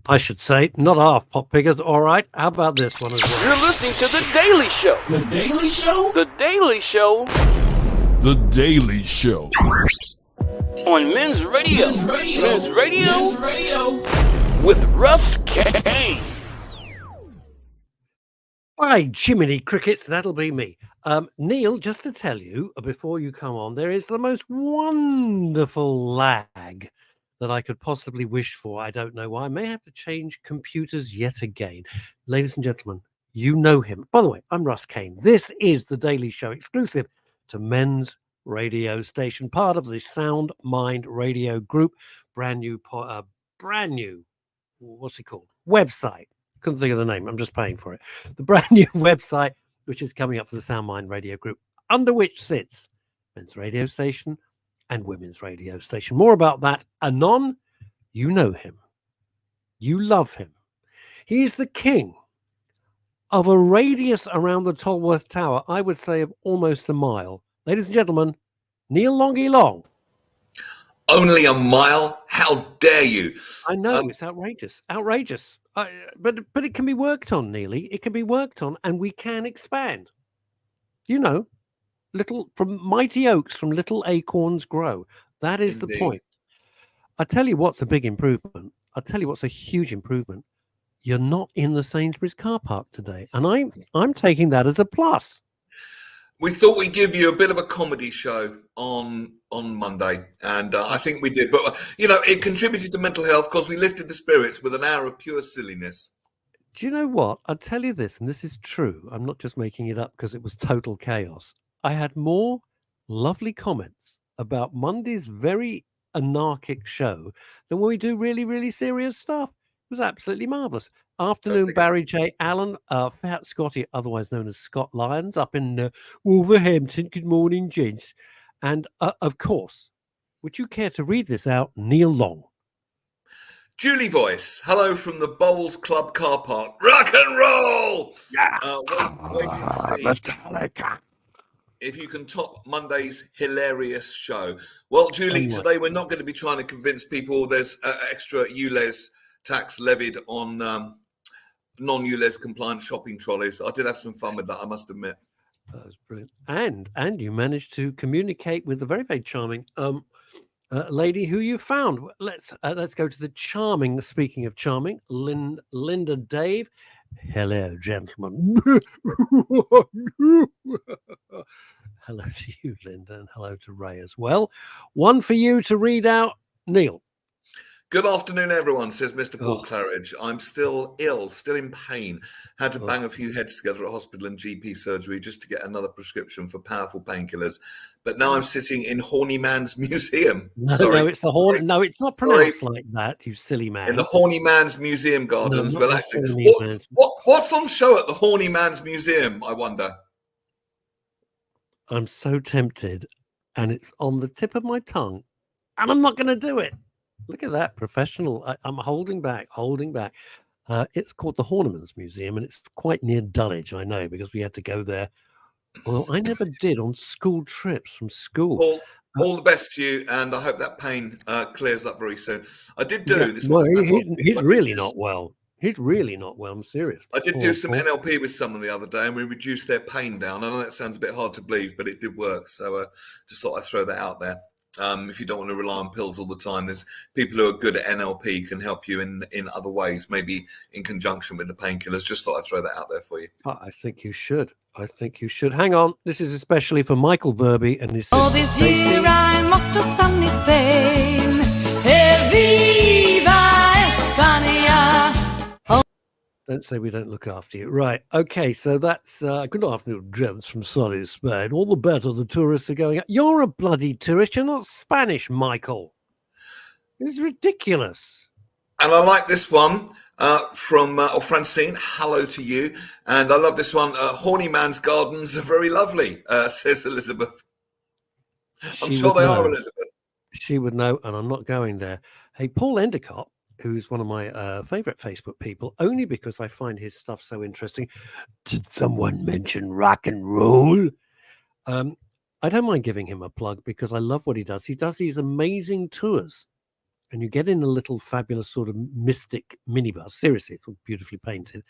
I should say, not half pop figures. All right, how about this one as well? You're listening to The Daily Show. The Daily Show? The Daily Show. The Daily Show. On Men's Radio. Men's Radio. Men's Radio. Men's Radio. With Russ Kane. By Jiminy Crickets, that'll be me. Neil, just to tell you, before you come on, there is the most wonderful lag that I could possibly wish for. I don't know why. I may have to change computers yet again. Ladies and gentlemen, you know him. By the way, I'm Russ Kane. This is The Daily Show, exclusive to Men's Radio Station, part of the Sound Mind Radio Group. Brand new, what's it called? Website. Couldn't think of the name. I'm just paying for it. The brand new website, which is coming up for the Sound Mind Radio Group, under which sits Men's Radio Station and Women's Radio Station. More about that anon. You know him. You love him. He's the king of a radius around the Tolworth Tower, I would say of almost a mile. Ladies and gentlemen, Neil Longie Long. Only a mile? How dare you? I know, it's outrageous. Outrageous. But it can be worked on, Neely. It can be worked on, and we can expand. You know, from mighty oaks, from little acorns grow. That is Indeed. The point. I tell you what's a big improvement. I tell you what's a huge improvement. You're not in the Sainsbury's car park today, and I'm taking that as a plus. We thought we'd give you a bit of a comedy show on Monday, and I think we did. But, it contributed to mental health because we lifted the spirits with an hour of pure silliness. Do you know what? I'll tell you this, and this is true. I'm not just making it up because it was total chaos. I had more lovely comments about Monday's very anarchic show than when we do really, really serious stuff. It was absolutely marvellous. Afternoon, Barry J. Allen, Fat Scotty, otherwise known as Scott Lyons, up in Wolverhampton. Good morning, gents. And, of course, would you care to read this out? Neil Long. Julie Voice, hello from the Bowls Club car park. Rock and roll! Yeah. Waiting to see Metallica. if you can top Monday's hilarious show. Well, Julie, today we're not going to be trying to convince people there's extra ULEZ tax levied on non-ULEZ compliant shopping trolleys. I did have some fun with that, I must admit. That was brilliant. And you managed to communicate with a very, very charming lady who you found. Let's go to the charming, speaking of charming, Linda Dave. Hello, gentlemen. Hello to you, Linda, and hello to Ray as well. One for you to read out, Neil. Good afternoon, everyone, says Mr. Paul Claridge. I'm still ill, still in pain. Had to bang a few heads together at hospital and GP surgery just to get another prescription for powerful painkillers. But now I'm sitting in Horny Man's Museum. No, it's the Horny. No, it's not pronounced like that, you silly man. In the Horny Man's Museum Gardens, No, relaxing. What's on show at the Horny Man's Museum, I wonder? I'm so tempted, and it's on the tip of my tongue, and I'm not going to do it. Look at that, professional. I'm holding back. It's called the Horniman's Museum, and it's quite near Dulwich, I know, because we had to go there. Although I never did on school trips from school. Paul, all the best to you, and I hope that pain clears up very soon. I did do this. No, he's really not well. He's really not well. I'm serious. I did do some NLP with someone the other day, and we reduced their pain down. I know that sounds a bit hard to believe, but it did work. So just thought I'd throw that out there. If you don't want to rely on pills all the time, there's people who are good at NLP can help you in other ways, maybe in conjunction with the painkillers. Just thought I'd throw that out there for you. I think you should. Hang on. This is especially for Michael Verby and his sister. Oh, this year I'm off to sunny Spain. Viva España. Don't say we don't look after you. Right. Okay. So that's good afternoon, gents from sunny Spain. All the better the tourists are going out. You're a bloody tourist. You're not Spanish, Michael. It's ridiculous. And I like this one from Francine. Hello to you. And I love this one. Horny Man's Gardens are very lovely, says Elizabeth. I'm sure they are, Elizabeth. She would know, and I'm not going there. Hey, Paul Endicott, who's one of my favorite Facebook people, only because I find his stuff so interesting. Did someone mention rock and roll? I don't mind giving him a plug because I love what he does. He does these amazing tours and you get in a little fabulous sort of mystic minibus. Seriously, it's all beautifully painted.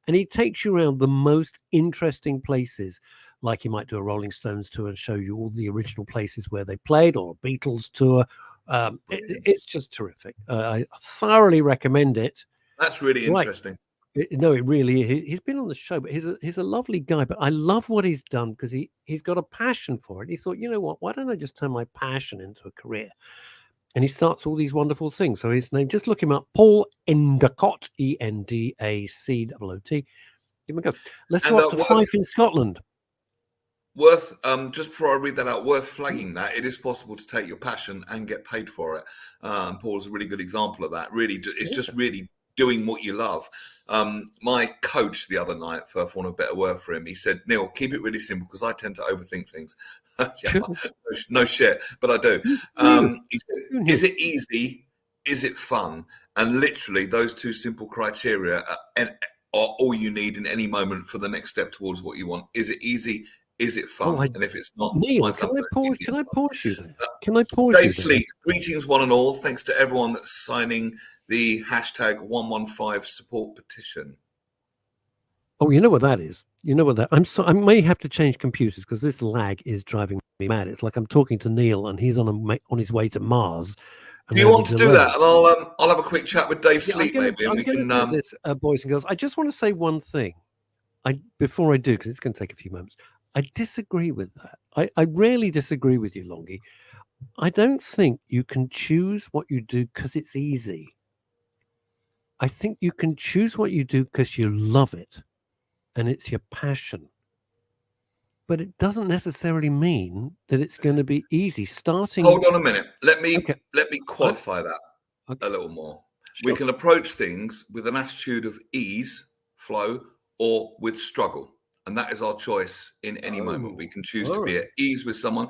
And he takes you around the most interesting places, like he might do a Rolling Stones tour and show you all the original places where they played, or a Beatles tour. It's just terrific. I thoroughly recommend it. That's really Right. interesting. No, it really is. He's been on the show, but he's a lovely guy. But I love what he's done because he's got a passion for it. He thought, you know what? Why don't I just turn my passion into a career? And he starts all these wonderful things. So his name, just look him up, Paul Endacott, Endacoot. Give him a go. Let's go up to Fife in Scotland. Worth, just before I read that out, worth flagging that it is possible to take your passion and get paid for it. Paul's a really good example of that. Really, it's just really doing what you love. My coach the other night, for want of a better word for him, he said, Neil, keep it really simple because I tend to overthink things. Yeah, no shit, but I do. He said, is it easy? Is it fun? And literally those two simple criteria are all you need in any moment for the next step towards what you want. Is it easy? Is it fun? And if it's not, Neil, find something easy. Can I pause you there? Can I pause you? Dave Sleet, greetings one and all. Thanks to everyone that's signing the hashtag 115 support petition. Oh, you know what that is? You know what that? I may have to change computers because this lag is driving me mad. It's like I'm talking to Neil and he's on his way to Mars. Do you want to do that? And I'll have a quick chat with Dave Sleet, maybe. I'm going to do this, boys and girls. I just want to say one thing. Before I do, because it's going to take a few moments. I disagree with that. I rarely disagree with you, Longie. I don't think you can choose what you do because it's easy. I think you can choose what you do because you love it and it's your passion. But it doesn't necessarily mean that it's going to be easy. Hold on a minute. Let me qualify that a little more. Sure. We can approach things with an attitude of ease, flow, or with struggle. And that is our choice in any moment. We can choose to be at ease with someone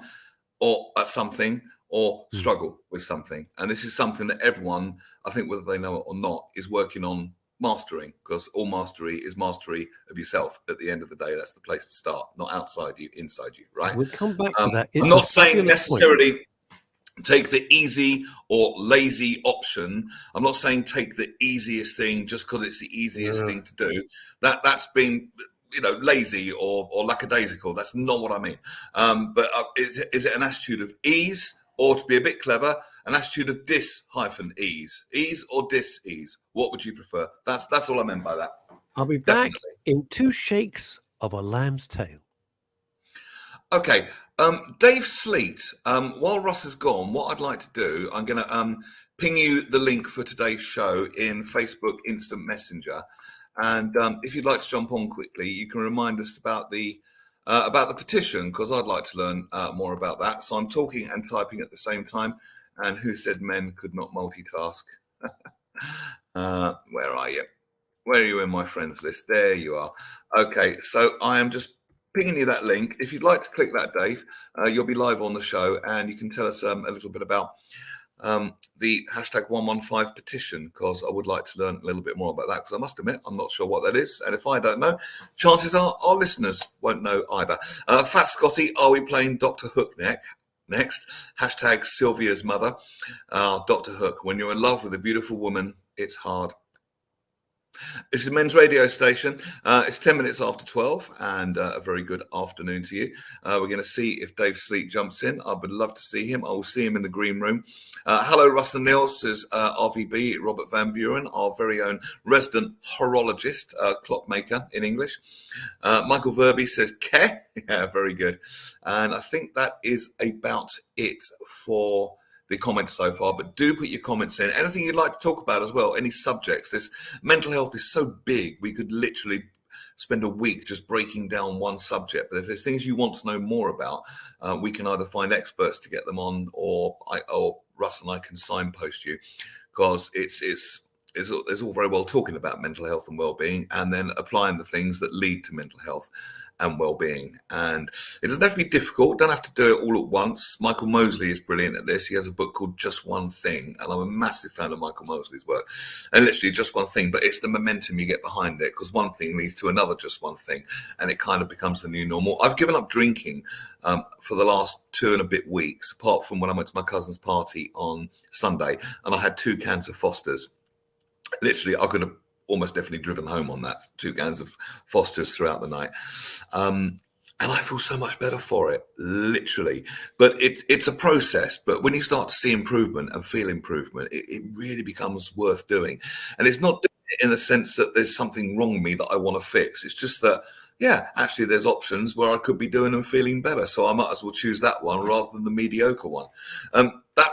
or at something or struggle with something. And this is something that everyone, I think whether they know it or not, is working on mastering, because all mastery is mastery of yourself. At the end of the day, that's the place to start, not outside you, inside you, right? We'll come back to that. I'm not saying necessarily take the easy or lazy option. I'm not saying take the easiest thing just because it's the easiest thing to do. That's been, lazy or lackadaisical. That's not what I mean. But is it an attitude of ease, or to be a bit clever, an attitude of dis-ease? Ease or dis-ease? What would you prefer? That's all I meant by that. I'll be back in 2 shakes of a lamb's tail. Okay. Dave Sleet, while Russ is gone, what I'd like to do, I'm going to ping you the link for today's show in Facebook Instant Messenger. And if you'd like to jump on quickly, you can remind us about the petition, because I'd like to learn more about that. So I'm talking and typing at the same time. And who said men could not multitask? Where are you? Where are you in my friends list? There you are. Okay, so I am just pinging you that link. If you'd like to click that, Dave, you'll be live on the show, and you can tell us a little bit about the hashtag 115 petition, because I would like to learn a little bit more about that, because I must admit I'm not sure what that is, and if I don't know, chances are our listeners won't know either. Fat Scotty, are we playing Dr. Hook next? Hashtag Sylvia's mother. Dr. Hook, when you're in love with a beautiful woman, it's hard. This is Men's Radio Station. It's 10 minutes after 12, and a very good afternoon to you. We're going to see if Dave Sleet jumps in. I would love to see him. I will see him in the green room. Hello, Russ and Neil, says RVB, Robert Van Buren, our very own resident horologist, clockmaker in English. Michael Verby says, Ke? Yeah, very good. And I think that is about it for the comments so far, but do put your comments in. Anything you'd like to talk about as well, any subjects. This mental health is so big, we could literally spend a week just breaking down one subject. But if there's things you want to know more about, we can either find experts to get them on, or Russ and I can signpost you, because it's is all very well talking about mental health and well-being, and then applying the things that lead to mental health and well-being. And it doesn't have to be difficult, don't have to do it all at once. Michael Mosley is brilliant at this. He has a book called Just One Thing, and I'm a massive fan of Michael Mosley's work. And literally just one thing, but it's the momentum you get behind it, because one thing leads to another just one thing, and it kind of becomes the new normal. I've given up drinking for the last 2 and a bit weeks, apart from when I went to my cousin's party on Sunday and I had 2 cans of Foster's. Literally, I could have almost definitely driven home on that, 2 cans of Foster's throughout the night. And I feel so much better for it, literally. But it's a process. But when you start to see improvement and feel improvement, it really becomes worth doing. And it's not doing it in the sense that there's something wrong with me that I want to fix. It's just that, yeah, actually there's options where I could be doing and feeling better. So I might as well choose that one rather than the mediocre one.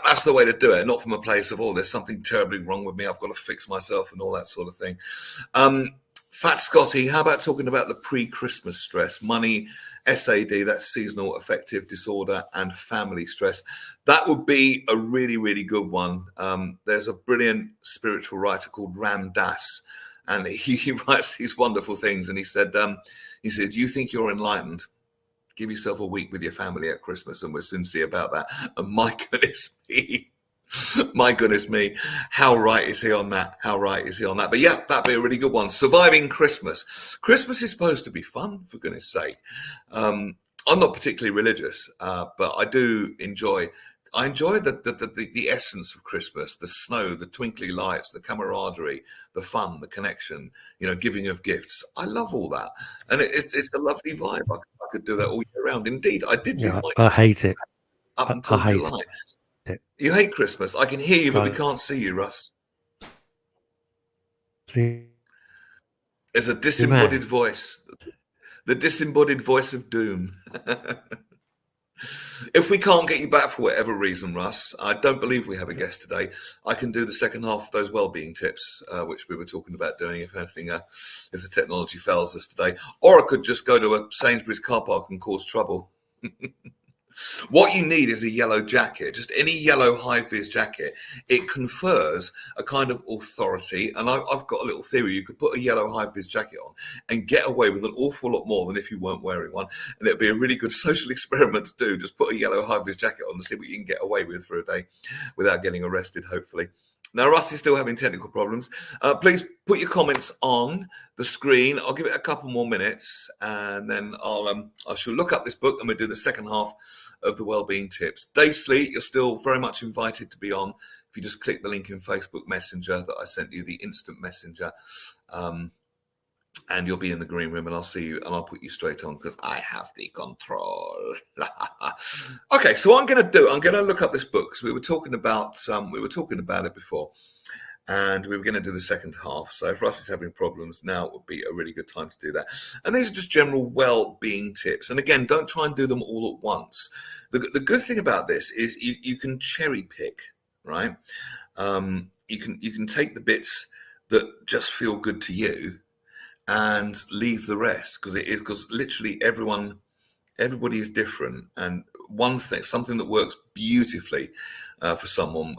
That's the way to do it, not from a place of, oh, there's something terribly wrong with me, I've got to fix myself and all that sort of thing. Fat Scotty, how about talking about the pre-Christmas stress? Money, SAD, that's seasonal affective disorder, and family stress. That would be a really, really good one. There's a brilliant spiritual writer called Ram Dass, and he writes these wonderful things. And he said, do you think you're enlightened? Give yourself a week with your family at Christmas, and we'll soon see about that. And my goodness me, how right is he on that? How right is he on that? But yeah, that'd be a really good one. Surviving Christmas. Christmas is supposed to be fun, for goodness sake. I'm not particularly religious, but I do enjoy. I enjoy the essence of Christmas, the snow, the twinkly lights, the camaraderie, the fun, the connection, giving of gifts. I love all that. And it's a lovely vibe. I could do that all year round. Indeed, I did live my I hate it. up until I hate July. it. You hate Christmas. I can hear you, but we can't see you, Russ. There's a disembodied voice. The disembodied voice of doom. If we can't get you back for whatever reason, Russ, I don't believe we have a guest today. I can do the second half of those well-being tips, which we were talking about doing if anything, if the technology fails us today. Or I could just go to a Sainsbury's car park and cause trouble. What you need is a yellow jacket, just any yellow high-vis jacket. It confers a kind of authority, and I've got a little theory. You could put a yellow high-vis jacket on and get away with an awful lot more than if you weren't wearing one, and it'd be a really good social experiment to do. Just put a yellow high-vis jacket on and see what you can get away with for a day without getting arrested, hopefully. Now, Russ is still having technical problems. Please put your comments on the screen. I'll give it a couple more minutes, and then I shall look up this book, and we'll do the second half of the wellbeing tips. Dave Sleet, you're still very much invited to be on. If you just click the link in Facebook Messenger that I sent you, the instant messenger, and you'll be in the green room, and I'll see you, and I'll put you straight on because I have the control. Okay, so what I'm going to look up this book because we were talking about it before, and we were going to do the second half. So if Russ is having problems, now would be a really good time to do that. And these are just general well-being tips. And again, don't try and do them all at once. The good thing about this is you can cherry pick, right? You can take the bits that just feel good to you and leave the rest, because literally everybody is different. And one thing, something that works beautifully for someone,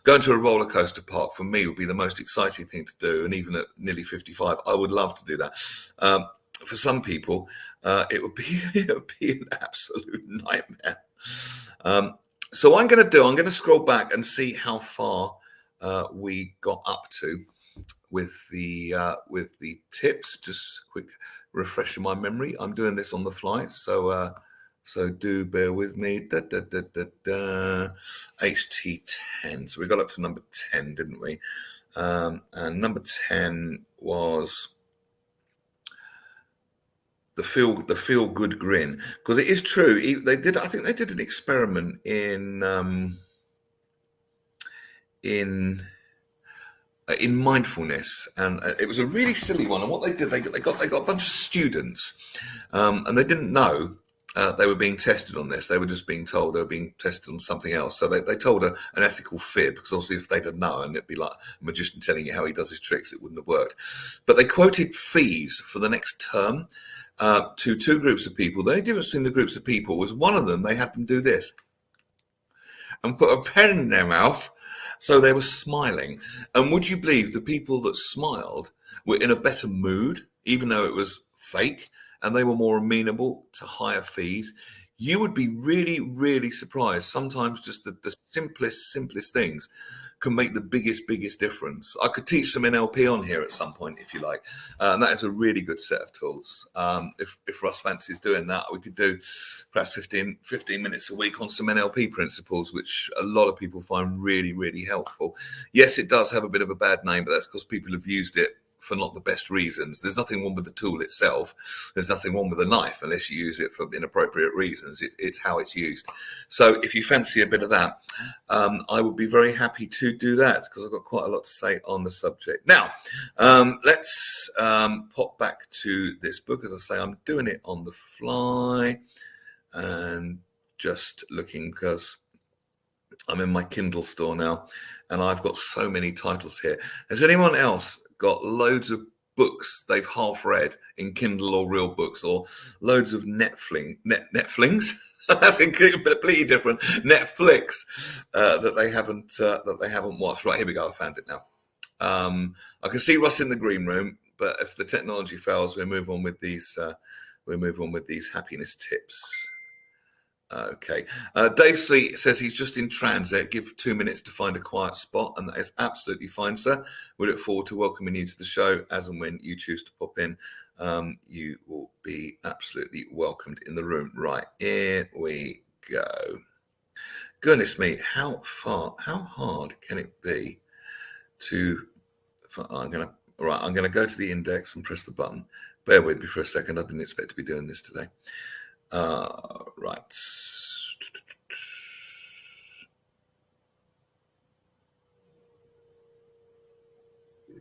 going to a roller coaster park for me would be the most exciting thing to do. And even at nearly 55, I would love to do that. For some people, it would be an absolute nightmare. So I'm going to scroll back and see how far we got up to with the tips. Just quick refresh of my memory. I'm doing this on the fly, so do bear with me. HT10. So we got up to number 10, didn't we? And number 10 was the feel good grin, because it is true. I think they did an experiment in mindfulness, and it was a really silly one. And what they did, they got a bunch of students, and they didn't know they were being tested on this. They were just being told they were being tested on something else. So they told an ethical fib, because obviously if they'd have known, it'd be like a magician telling you how he does his tricks. It wouldn't have worked. But they quoted fees for the next term to 2 groups of people. The only difference between the groups of people was one of them, they had them do this and put a pen in their mouth So they were smiling. And would you believe the people that smiled were in a better mood, even though it was fake, and they were more amenable to higher fees? You would be really, really surprised. Sometimes just the simplest things can make the biggest difference. I could teach some NLP on here at some point if you like. And that is a really good set of tools. If Russ fancies doing that, we could do perhaps 15 minutes a week on some NLP principles, which a lot of people find really, really helpful. Yes, it does have a bit of a bad name, but that's because people have used it for not the best reasons. There's nothing wrong with the tool itself. There's nothing wrong with the knife unless you use it for inappropriate reasons. It's how it's used. So if you fancy a bit of that, I would be very happy to do that because I've got quite a lot to say on the subject. Now, let's pop back to this book. As I say, I'm doing it on the fly and just looking because I'm in my Kindle store now and I've got so many titles here. Has anyone else got loads of books they've half read in Kindle or real books, or loads of Netflix that's completely different Netflix that they haven't watched? Right, here we go. I found it now. I can see Russ in the green room, but if the technology fails, we'll move on with these happiness tips. Okay. Dave Sleet says he's just in transit. Give 2 minutes to find a quiet spot, and that is absolutely fine, sir. We look forward to welcoming you to the show as and when you choose to pop in. You will be absolutely welcomed in the room. Right, here we go. Goodness me, how hard can it be to? I'm gonna go to the index and press the button. Bear with me for a second. I didn't expect to be doing this today. Right.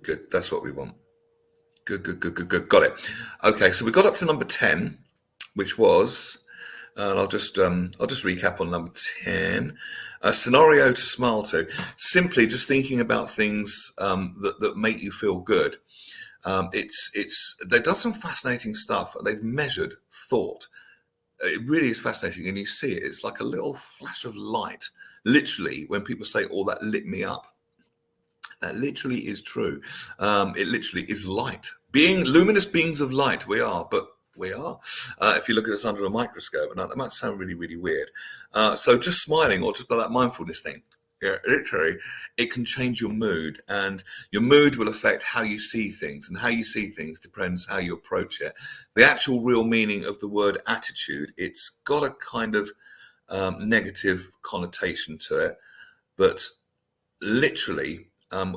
Good. That's what we want. Good. Got it. Okay. So we got up to number 10, which was, and I'll just recap on number 10. A scenario to smile to. Simply just thinking about things that make you feel good. They've done some fascinating stuff. They've measured thought. It really is fascinating, and you see it. It's like a little flash of light. Literally, when people say, "Oh, that lit me up," that literally is true. It literally is light. Being luminous beings of light, we are. But we are. If you look at us under a microscope, and that might sound really, really weird. So just smiling, or just by that mindfulness thing, yeah, literally, it can change your mood, and your mood will affect how you see things, and how you see things depends how you approach it. The actual real meaning of the word attitude, it's got a kind of negative connotation to it, but literally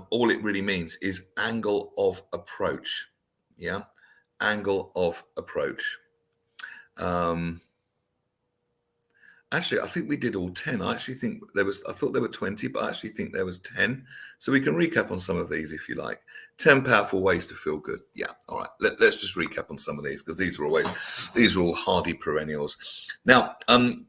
all it really means is angle of approach. Yeah, angle of approach. Actually, I think we did all 10. I thought there were 20, but I actually think there was 10. So we can recap on some of these if you like. 10 powerful ways to feel good. Yeah. All right. Let's just recap on some of these because these are all hardy perennials. Now,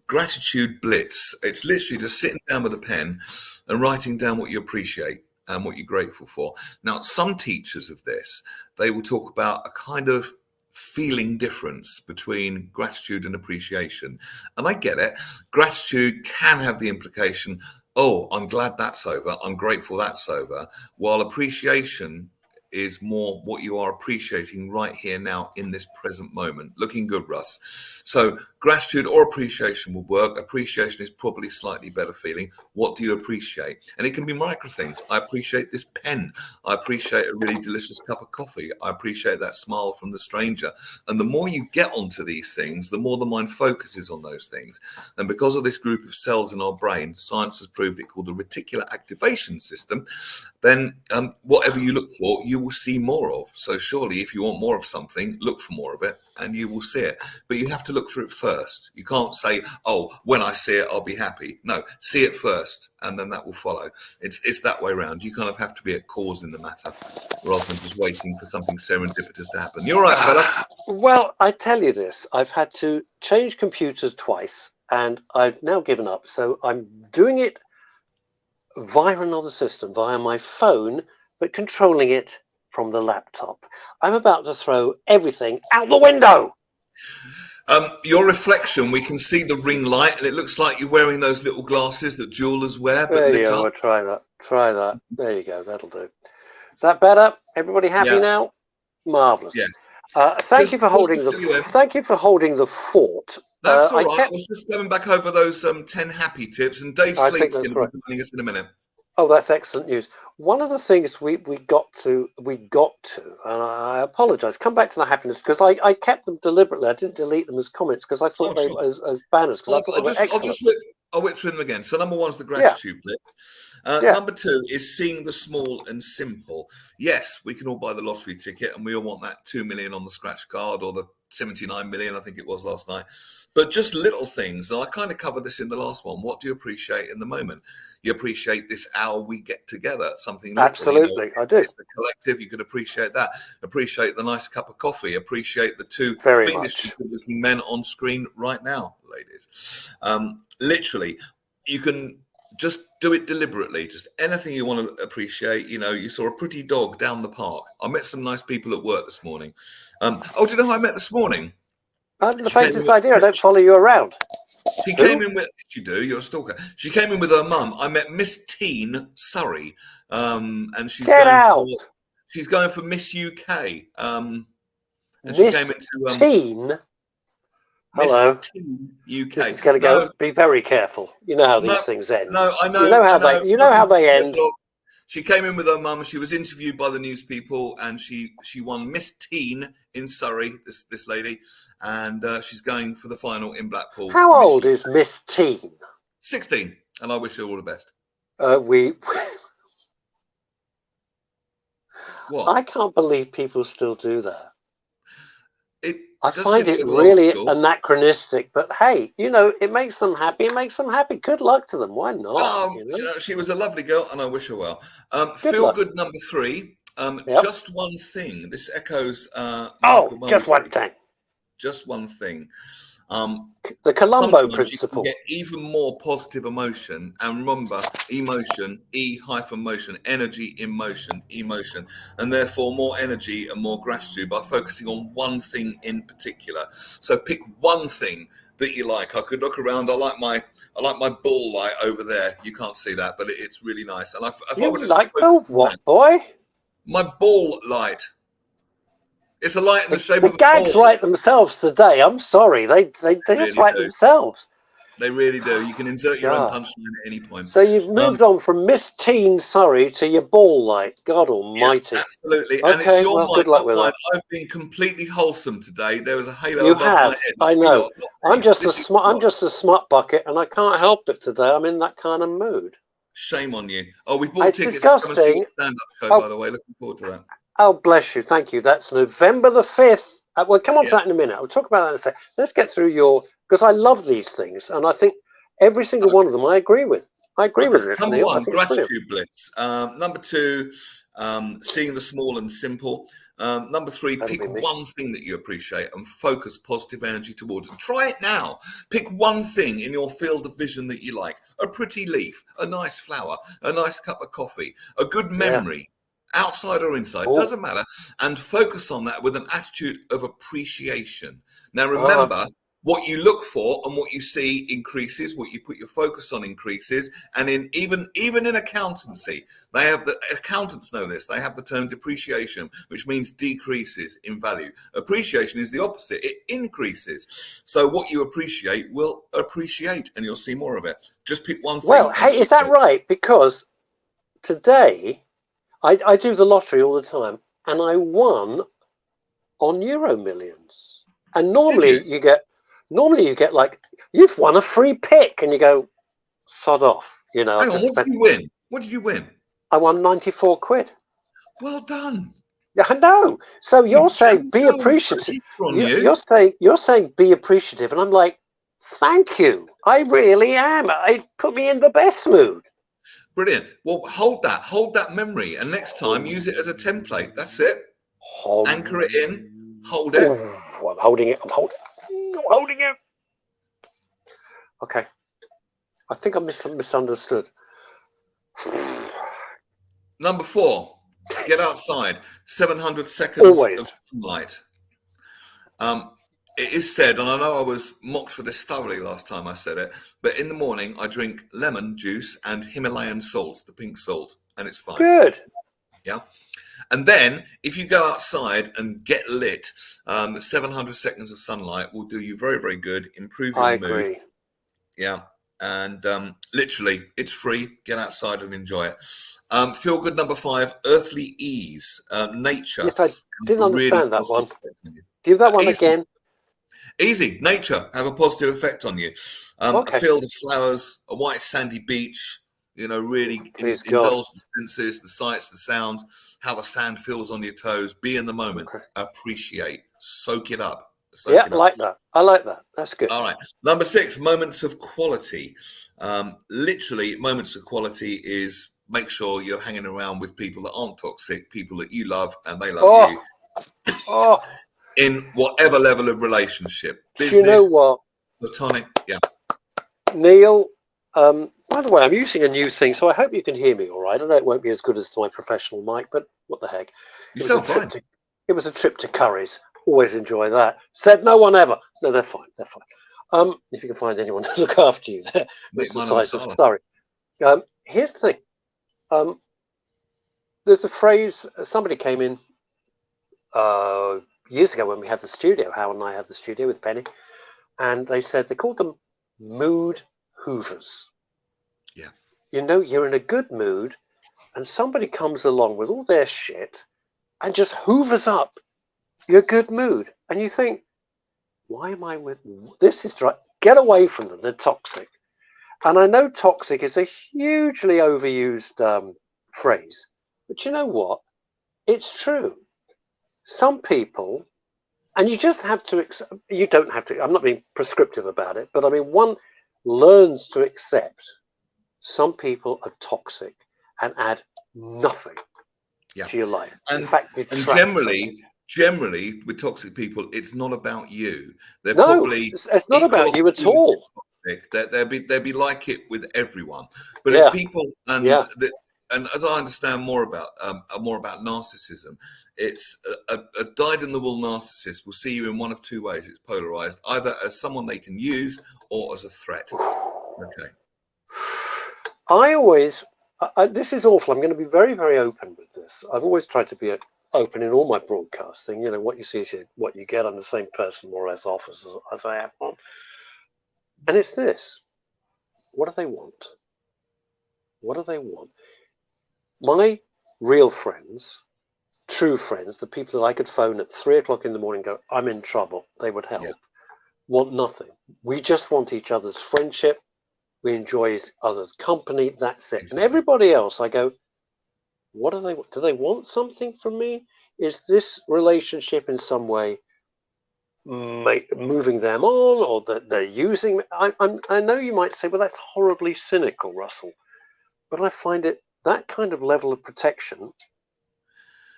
gratitude blitz. It's literally just sitting down with a pen and writing down what you appreciate and what you're grateful for. Now, some teachers of this, they will talk about a kind of feeling difference between gratitude and appreciation. And I get it. Gratitude can have the implication, oh, I'm glad that's over. I'm grateful that's over. While appreciation is more what you are appreciating right here now in this present moment. Looking good, Russ. So gratitude or appreciation will work. Appreciation is probably slightly better feeling. What do you appreciate? And it can be micro things. I appreciate this pen. I appreciate a really delicious cup of coffee. I appreciate that smile from the stranger. And the more you get onto these things, the more the mind focuses on those things. And because of this group of cells in our brain, science has proved it called the reticular activation system, then whatever you look for, you will see more of. So surely if you want more of something, look for more of it and you will see it. But you have to look for it first. You can't say, oh, when I see it, I'll be happy. No, see it first and then that will follow. It's that way around. You kind of have to be a cause in the matter rather than just waiting for something serendipitous to happen. You're right, fella. Well, I tell you this, I've had to change computers twice and I've now given up. So I'm doing it via another system, via my phone, but controlling it from the laptop. I'm about to throw everything out the window. Your reflection, we can see the ring light, and it looks like you're wearing those little glasses that jewelers wear, but There you lit go. up. I'll try that. Try that. There you go. That'll do. Is that better? Everybody happy Yeah. now? Marvelous. Yes. Thank you for holding the. Thank you for holding the fort. That's all right. I was just going back over those 10 happy tips, and Dave Sleet's going to be joining us in a minute. Oh, that's excellent news. One of the things we got to, and I apologise. Come back to the happiness, because I kept them deliberately. I didn't delete them as comments because I thought they were as banners, because I thought they were excellent. I'll whip through them again. So number 1 is the gratitude blitz. Number 2 is seeing the small and simple. Yes, we can all buy the lottery ticket, and we all want that 2 million on the scratch card, or the 79 million, I think it was last night. But just little things. And I kind of covered this in the last one. What do you appreciate in the moment? You appreciate this hour we get together. Something little, absolutely, I do. It's the collective. You could appreciate that. Appreciate the nice cup of coffee. Appreciate the 2 fiendishly good-looking men on screen right now, ladies. Literally, you can just do it deliberately. Just anything you want to appreciate. You saw a pretty dog down the park. I met some nice people at work this morning. Do you know who I met this morning? I haven't the faintest idea. I don't follow you around. She came in with, you do, you're a stalker. She came in with her mum. I met Miss Teen Surrey, and she's she's going for Miss UK. And Miss she came into Teen. Hello. Miss Teen UK. This is going to go. Be very careful. You know how these things end. No, I know. You know how they end. She came in with her mum. She was interviewed by the news people, and she won Miss Teen in Surrey. This lady, and she's going for the final in Blackpool. How old is Miss Teen? 16, and I wish her all the best. What? I can't believe people still do that. I does find seem it a little really old school. Anachronistic, but hey, it makes them happy. It makes them happy. Good luck to them. Why not? She was a lovely girl, and I wish her well. Good number 3. Just one thing. This echoes. Just one thing. Just one thing. The Colombo principle. You get even more positive emotion, and remember, emotion, E-motion, energy in motion, emotion, and therefore more energy and more gratitude by focusing on one thing in particular. So pick one thing that you like. I could look around. I like my ball light over there. You can't see that, but it's really nice. And You like the what, boy? My ball light. It's a light in the shape of a ball. The gags write themselves today. I'm sorry. They just write themselves. They really do. You can insert your own punchline at any point. So you've moved on from Miss Teen Surrey to your ball light. God almighty. Yeah, absolutely. Okay, and it's your good luck with that. I've been completely wholesome today. There was a halo you above have. my head. I know. I'm just a smut bucket, and I can't help it today. I'm in that kind of mood. Shame on you. Oh, we bought tickets disgusting. to come and see the stand-up show, by the way. Looking forward to that. Oh, bless you. Thank you. That's November the 5th. We'll come on to that in a minute. We'll talk about that in a second. Let's get through because I love these things, and I think every single one of them I agree with. I agree with it. Number 1, gratitude blitz. Number 2, seeing the small and simple. Number 3, pick one thing that you appreciate and focus positive energy towards it. Try it now. Pick one thing in your field of vision that you like. A pretty leaf, a nice flower, a nice cup of coffee, a good memory. Outside or inside, doesn't matter, and focus on that with an attitude of appreciation. Now remember, what you look for and what you see increases, what you put your focus on increases, and even in accountancy, accountants know this, they have the term depreciation, which means decreases in value. Appreciation is the opposite, it increases. So what you appreciate will appreciate, and you'll see more of it. Just pick one thing. Well, hey, is that right? Because today I do the lottery all the time, and I won on Euro Millions. And normally you get like, you've won a free pick, and you go, sod off. Hang on, what did you win? What did you win? I won 94 quid. Well done. Yeah, I know. So you're saying be appreciative. You're saying be appreciative, and I'm like, thank you. I really am. It put me in the best mood. Brilliant. Well, hold that memory, and next time use it as a template. That's it. Anchor it in. Hold it. Oh, I'm holding it. I'm holding it. Okay. I think I misunderstood. Number 4. Get outside. 700 seconds of sunlight. it is said, and I know I was mocked for this thoroughly last time I said it, but in the morning I drink lemon juice and Himalayan salt, the pink salt, and it's fine. Good. Yeah. And then if you go outside and get lit, 700 seconds of sunlight will do you very, very good, improve your mood. Agree. Yeah. And literally, it's free. Get outside and enjoy it. Feel good number 5, earthly ease, nature. Yes, I didn't understand that one. Give that one again. Easy. Nature have a positive effect on you. Okay. Feel the flowers, a white sandy beach, really indulge the senses, the sights, the sounds, how the sand feels on your toes. Be in the moment. Okay. Appreciate. Soak it up. Like that. I like that. That's good. All right. Number 6, moments of quality. Literally, moments of quality is make sure you're hanging around with people that aren't toxic, people that you love and they love you. In whatever level of relationship. Business, you know what? Platonic. Yeah. Neil, by the way, I'm using a new thing, so I hope you can hear me all right. I know it won't be as good as my professional mic, but what the heck. You sound fine. It was a trip to Curry's. Always enjoy that. Said no one ever. No, they're fine. They're fine. If you can find anyone to look after you there, it's the size of sorry. Here's the thing. There's a phrase. Somebody came in years ago when we had the studio. Howard and I had the studio with Penny, and they said they called them mood hoovers. Yeah. You're in a good mood, and somebody comes along with all their shit and just hoovers up your good mood, and you think, why am I with this? Is right. Get away from them. They're toxic. And I know toxic is a hugely overused phrase, but you know what? It's true. Some people, and you just have to accept, you don't have to, I'm not being prescriptive about it, but I mean, one learns to accept some people are toxic and add nothing to your life. And, in fact, generally, with toxic people, it's not about you. They're it's not about you at all. They'd be like it with everyone. But if people and as I understand more about narcissism, it's a dyed-in-the-wool narcissist will see you in one of two ways. It's polarized, either as someone they can use or as a threat. Okay. I always, this is awful. I'm going to be very, very open with this. I've always tried to be open in all my broadcasting. What you see is what you get. I'm the same person more or less off as I have on. And it's this. What do they want? What do they want? My real friends, true friends, the people that I could phone at 3 o'clock in the morning and go, I'm in trouble, they would help, want nothing. We just want each other's friendship. We enjoy each other's company. That's it. Exactly. And everybody else, I go, what do they want? Do they want something from me? Is this relationship in some way moving them on, or that they're using me? I know you might say, well, that's horribly cynical, Russell, but I find that kind of level of protection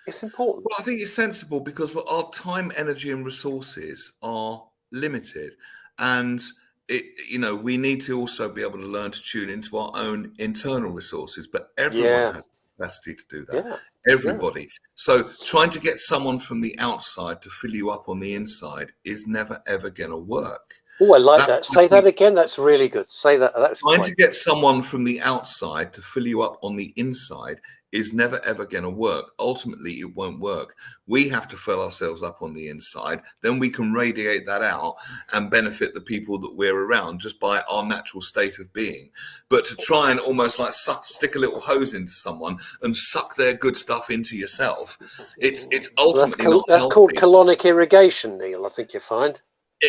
is important. Well, I think it's sensible because our time, energy, and resources are limited, and we need to also be able to learn to tune into our own internal resources. But everyone has the capacity to do that. Everybody. So trying to get someone from the outside to fill you up on the inside is never ever going to work. Oh, I like that. Say that again. That's really good. Say that. That's trying to get someone from the outside to fill you up on the inside is never ever going to work. Ultimately, it won't work. We have to fill ourselves up on the inside. Then we can radiate that out and benefit the people that we're around just by our natural state of being. But to try and almost like stick a little hose into someone and suck their good stuff into yourself, it's ultimately not healthy. That's called colonic irrigation, Neil. I think you find.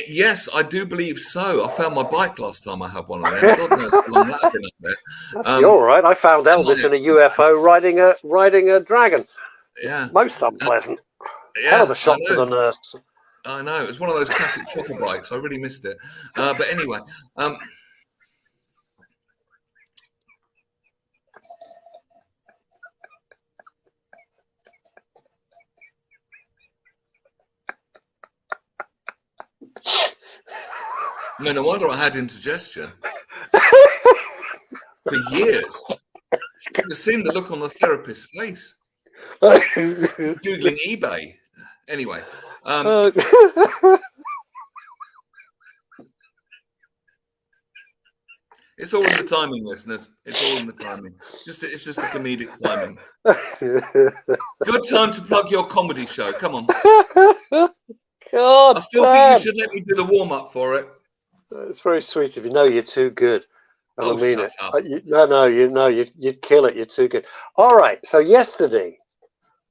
Yes, I do believe so. I found my bike last time I had one of them. God knows how long that had been up there. You're right. I found Elvis in a UFO riding a dragon. Yeah. Most unpleasant. Hell of a shock to the nurse. I know. It was one of those classic chopper bikes. I really missed it. But anyway. No wonder I had indigestion for years. You should have seen the look on the therapist's face. Googling eBay. Anyway, It's all in the timing, listeners. It's all in the timing. It's just the comedic timing. Good time to plug your comedy show. Come on. God I still think you should let me do the warm up for it. It's very sweet of you. No, you're too good. And Oh, I mean shut it. up. You'd kill it. You're too good. All right. So yesterday,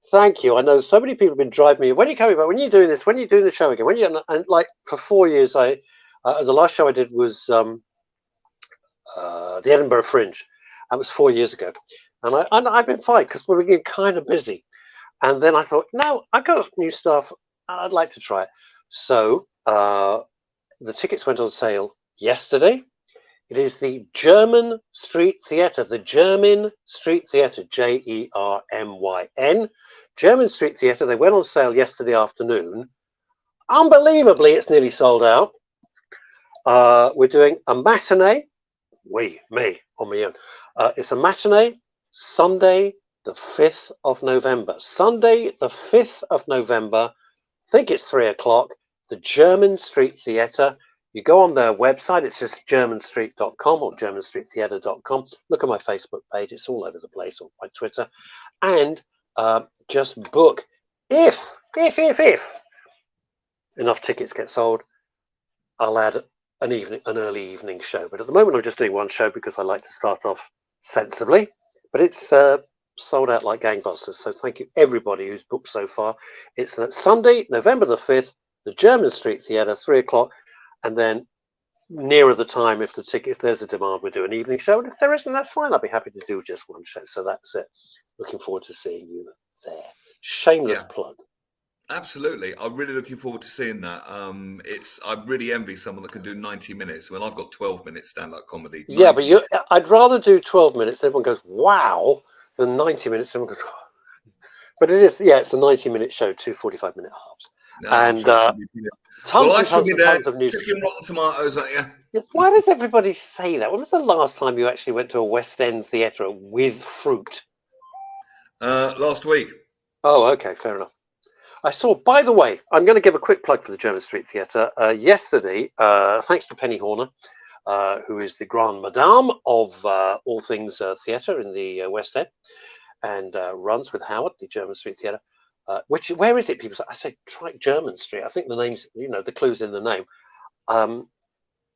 thank you. I know so many people have been driving me. When are you coming back? When are you doing this? When are you doing the show again? When are you? And like for 4 years, the last show I did was the Edinburgh Fringe. That was 4 years ago, and I've been fine because we're getting kind of busy. And then I thought, no, I got new stuff. I'd like to try it. So the tickets went on sale yesterday. It is the German Street Theatre, Jermyn, German Street Theatre. They went on sale yesterday afternoon. Unbelievably, it's nearly sold out. We're doing a matinee. On my own. It's a matinee, Sunday, the 5th of November. Sunday, the 5th of November. I think it's 3 o'clock. The German Street Theatre. You go on their website. It's just germanstreet.com or germanstreettheatre.com. Look at my Facebook page. It's all over the place, or my Twitter. And just book. If enough tickets get sold, I'll add an early evening show. But at the moment, I'm just doing one show because I like to start off sensibly. But it's sold out like gangbusters. So thank you everybody who's booked so far. It's Sunday, November the 5th, the German Street Theatre, 3 o'clock, and then nearer the time, if there's a demand, we'll do an evening show. And if there isn't, that's fine. I'll be happy to do just one show. So that's it. Looking forward to seeing you there. Shameless plug. Absolutely. I'm really looking forward to seeing that. I really envy someone that can do 90 minutes. Well, I've got 12 minutes stand-up comedy. 90. Yeah, but I'd rather do 12 minutes. Everyone goes, wow, than 90 minutes. Everyone goes, oh. But it's a 90-minute show, 2 45-minute halves. No, and well, I should be there tons of news. kicking rotten tomatoes at you. Yes, why does everybody say that? When was the last time you actually went to a West End theatre with fruit? Last week. Oh, okay, fair enough. I saw, by the way, I'm going to give a quick plug for the German Street Theatre. Yesterday, thanks to Penny Horner, who is the Grande Madame of all things theatre in the West End, and runs with Howard, the German Street Theatre. Where is it? People say, I say, try German Street. I think the name's, the clue's in the name.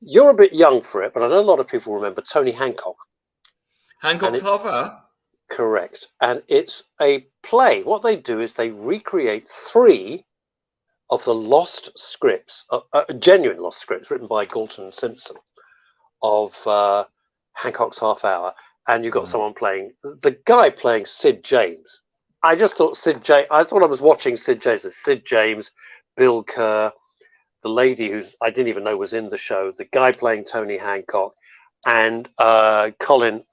You're a bit young for it, but I know a lot of people remember Tony Hancock. Hancock's Half Hour? Correct. And it's a play. What they do is they recreate 3 of the lost scripts, genuine lost scripts written by Galton and Simpson of Hancock's Half Hour. And you've got someone playing, the guy playing Sid James. I just thought I thought I was watching Sid James. Sid James, Bill Kerr, the lady I didn't even know was in the show, the guy playing Tony Hancock, and Colin,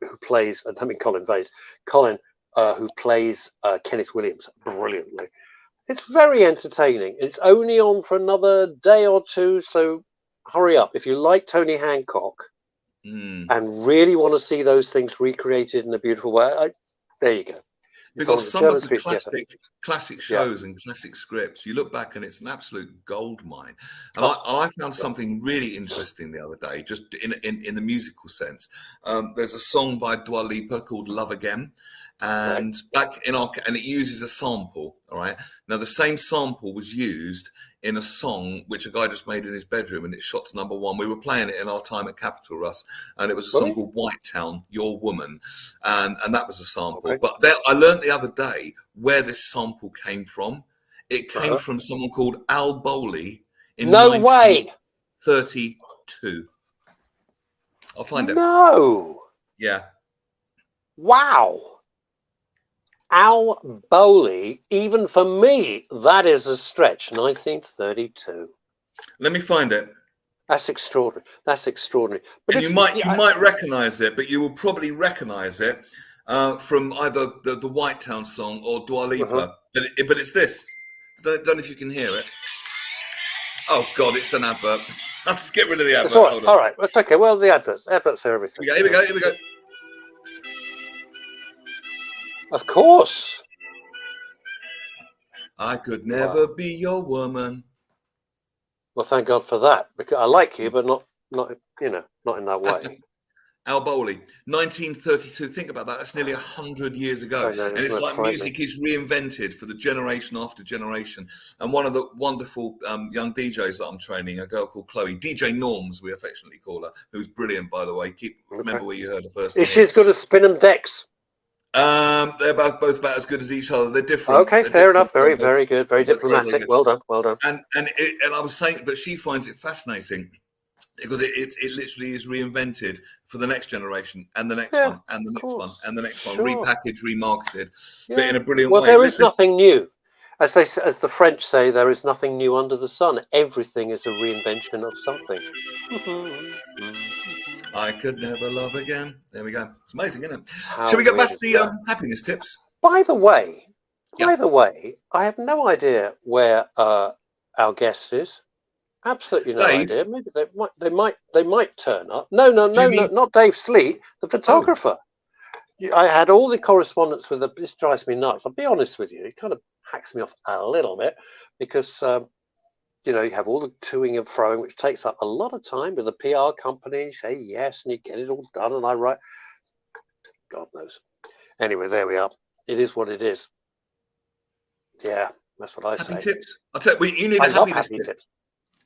who plays, I mean Colin Vase, who plays Kenneth Williams brilliantly. It's very entertaining. It's only on for another day or two, so hurry up. If you like Tony Hancock and really want to see those things recreated in a beautiful way, there you go. Because some of the classic shows and classic scripts, you look back and it's an absolute gold mine. And I found something really interesting the other day, just in the musical sense. There's a song by Dua Lipa called "Love Again," and and it uses a sample. All right, now the same sample was used in a song which a guy just made in his bedroom, and it shot to #1. We were playing it in our time at Capitol, Russ, and it was a song called White Town, Your Woman, and that was a sample. Okay. But I learned the other day where this sample came from. It came from someone called Al Bowley in 1932. I'll find it. No. Yeah. Wow. Al Bowley, even for me, that is a stretch. 1932. Let me find it. That's extraordinary. That's extraordinary. But and you might recognise it, but you will probably recognise it from either the White Town song or Dua Lipa. But it's this. Don't know if you can hear it. Oh God, it's an advert. I'll just get rid of the advert. All right, that's okay. Well, the adverts are everything. Here we go. Of course. I could never be your woman. Well, thank God for that, because I like you, but not not in that way. Al Bowley, 1932. Think about that. That's nearly 100 years ago. I know, And it's that's like frightening. music is reinvented for the generation after generation. And one of the wonderful young DJs that I'm training, a girl called Chloe, DJ Norms, we affectionately call her, who's brilliant, by the way. Remember where you heard her first. Is she as good as Spin 'em Decks? They're both about as good as each other. They're different. Okay, They're fair different. enough. Very, very good. Very They're very, very diplomatic. good. Well done. Well done. And I was saying, but she finds it fascinating because it literally is reinvented for the next generation and the next one and the next one and the next one, repackaged, remarketed, but in a brilliant way. Well, there is nothing new. As the French say, there is nothing new under the sun. Everything is a reinvention of something. I could never love again. There we go. It's amazing, isn't it? How Shall we get weird back to is the that? happiness tips? By the way, I have no idea where our guest is. Absolutely no Dave? idea. Maybe they might turn up. No, mean- not Dave Sleet, the photographer. I had all the correspondence with her. This drives me nuts. I'll be honest with you. It kind of hacks me off a little bit because you have all the toing and froing, which takes up a lot of time with the PR company. You say yes, and you get it all done, and I write. God knows. Anyway, there we are. It is what it is. Yeah, that's what I say. Happy tips. I'll tell you, you need I a love happiness happy tip. tips.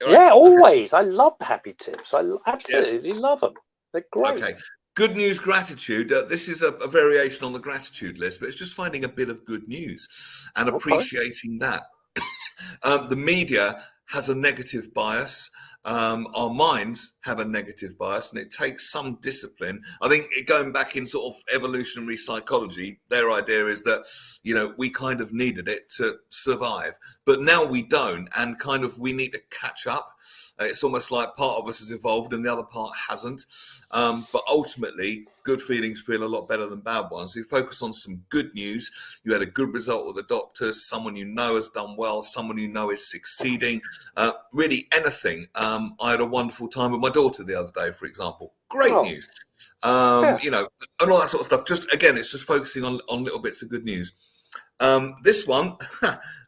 All right. Yeah, always. I love happy tips. I absolutely love them. They're great. Okay. Good news, gratitude. This is a variation on the gratitude list, but it's just finding a bit of good news and appreciating that. The media has a negative bias. Our minds have a negative bias, and it takes some discipline. I think going back in sort of evolutionary psychology, their idea is that, we kind of needed it to survive, but now we don't, and kind of we need to catch up. It's almost like part of us has evolved and the other part hasn't. But ultimately, good feelings feel a lot better than bad ones. So you focus on some good news. You had a good result with the doctors. Someone you know has done well. Someone you know is succeeding. Really anything. I had a wonderful time with my daughter the other day, for example. Great news. And all that sort of stuff. Just again, it's just focusing on little bits of good news. This one,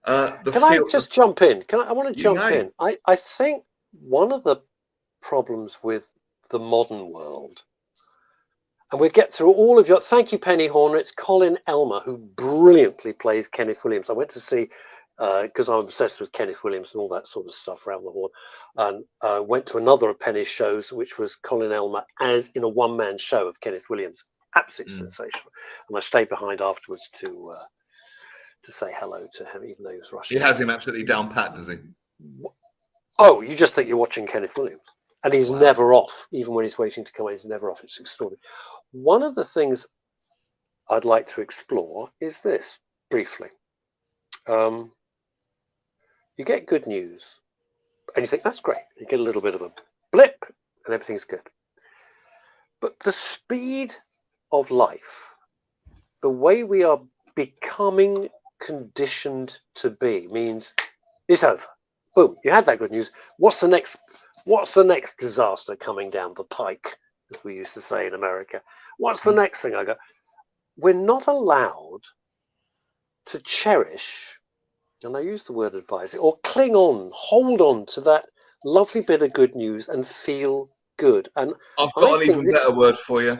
Can I just jump in? I want to jump in. I think one of the problems with the modern world, and we'll get through all of your. Thank you, Penny Horner. It's Colin Elmer who brilliantly plays Kenneth Williams. I went to see because I'm obsessed with Kenneth Williams and all that sort of stuff around the world, and went to another of Penny's shows, which was Colin Elmer as in a one-man show of Kenneth Williams. Absolutely sensational. And I stayed behind afterwards to say hello to him, even though he was Russian. He has him absolutely down pat, does he? Oh, you just think you're watching Kenneth Williams. And he's never off. Even when he's waiting to come in, he's never off. It's extraordinary. One of the things I'd like to explore is this, briefly. You get good news, and you think, that's great. You get a little bit of a blip, and everything's good. But the speed of life, the way we are becoming conditioned to be, means it's over. Boom, you had that good news. What's the next disaster coming down the pike, as we used to say in America? What's the next thing I go? We're not allowed to cherish, and I use the word advise, or cling on, hold on to that lovely bit of good news and feel good. And I've got an even better word for you.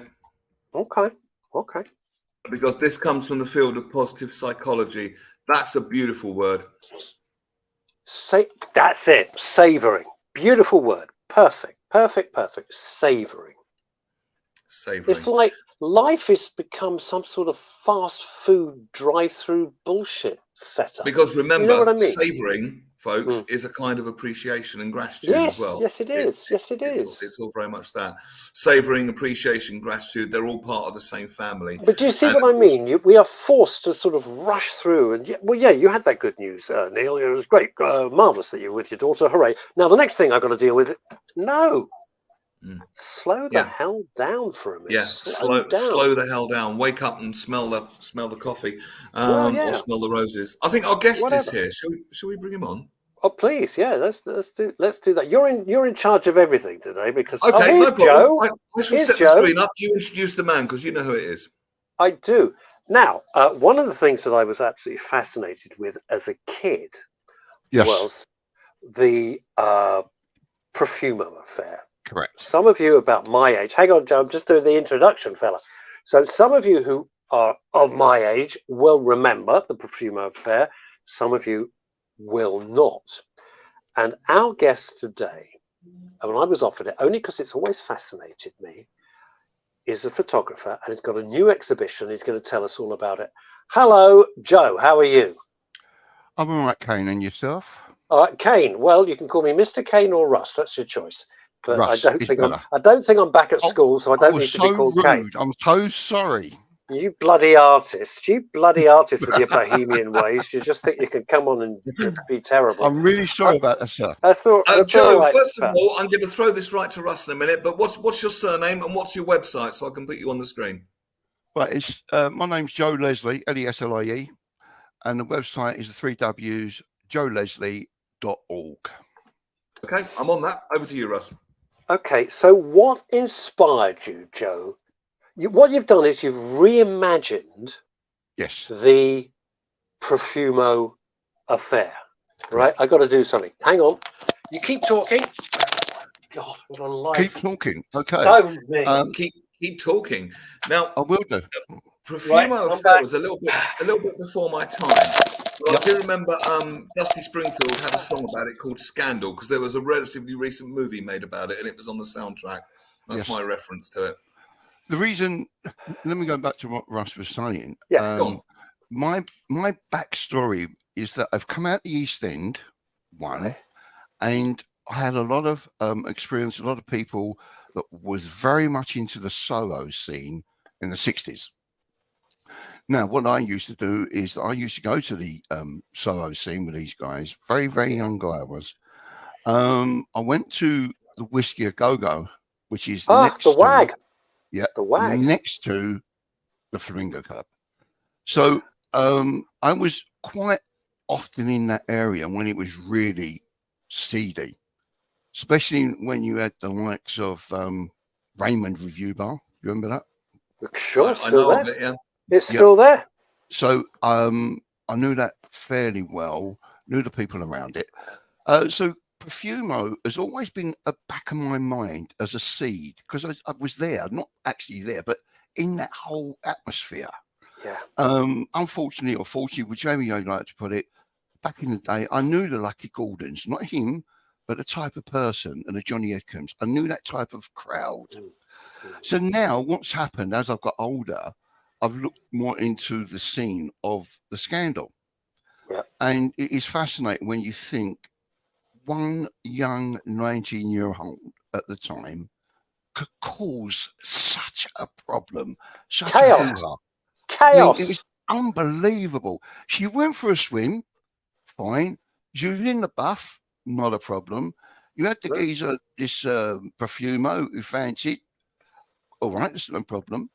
Okay. Because this comes from the field of positive psychology. That's a beautiful word. That's it. Savoring. Beautiful word. Perfect. Savoring. It's like life has become some sort of fast food drive-through bullshit setup. Because remember, you know what I mean? savoring, folks, is a kind of appreciation and gratitude as well. Yes, it is. It's all very much that. Savoring, appreciation, gratitude, they're all part of the same family. But do you see what I mean? We are forced to sort of rush through. And you had that good news, Neil. It was great. Marvellous that you were with your daughter. Hooray. Now, the next thing I've got to deal with, no. Slow the hell down for a minute. Yeah, slow the hell down. Wake up and smell the coffee, or smell the roses. I think our guest is here. Shall we bring him on? Oh, please, yeah. Let's do that. You're in charge of everything today because here's Joe. I shall set the screen up. You introduce the man because you know who it is. I do. Now, one of the things that I was absolutely fascinated with as a kid was the Profumo Affair. Correct. some of you about my age, hang on, Joe, I'm just doing the introduction, fella. So some of you who are of my age will remember the Profumo Affair. Some of you will not. And our guest today, and I was offered it only because it's always fascinated me, is a photographer, and he's got a new exhibition. He's going to tell us all about it. Hello, Joe. How are you? I'm all right, Kane, and yourself? All right, Kane. Well, you can call me Mr. Kane or Russ. That's your choice. But Russ I is better. don't think I'm back at Oh, school, so I I don't was need to be so called rude. Kane. I'm so sorry. You bloody artist. You bloody artist with your bohemian ways. You just think you can come on and be terrible. I'm really sorry about that, sir. That's all Joe, right, first of pal. all, I'm going to throw this right to Russ in a minute, but what's your surname and what's your website so I can put you on the screen? Right, it's my name's Joe Leslie, Leslie, and the website is the 3 W's, joeleslie.org. Okay, I'm on that. Over to you, Russ. Okay, so what inspired you, Joe? What you've done is you've reimagined Yes. the Profumo Affair, right? I got to do something. Hang on. You keep talking. God, what a life. Keep talking. Okay. Don't me. Keep talking. Now, I will do. Profumo Affair was a little bit before my time. But I do remember Dusty Springfield had a song about it called Scandal because there was a relatively recent movie made about it and it was on the soundtrack. That's my reference to it. The reason, let me go back to what Russ was saying. Yeah, go on. My backstory is that I've come out the East End, and I had a lot of experience, a lot of people that was very much into the Soho scene in the 60s. Now, what I used to do is I used to go to the Soho scene with these guys. Very, very young guy I was. I went to the Whiskey A Go-Go, which is next the WAG. The WAG. next to the Flamingo Club. So I was quite often in that area when it was really seedy, especially when you had the likes of Raymond Review Bar. You remember that? Sure, I know of it, yeah. It's still there. So I knew that fairly well, knew the people around it. So Profumo has always been a back of my mind as a seed because I was there, not actually there, but in that whole atmosphere. Yeah. Unfortunately or fortunately, whichever you like to put it, back in the day, I knew the Lucky Gordons, not him, but the type of person and the Johnny Edcombs. I knew that type of crowd. So now what's happened as I've got older, I've looked more into the scene of the Scandal. Yeah. And it is fascinating when you think one young 19-year-old at the time could cause such a problem, such Chaos. a Chaos. it was unbelievable. She went for a swim, fine. She was in the buff, not a problem. You had the geezer, this Profumo who fancied, all right, there's no problem.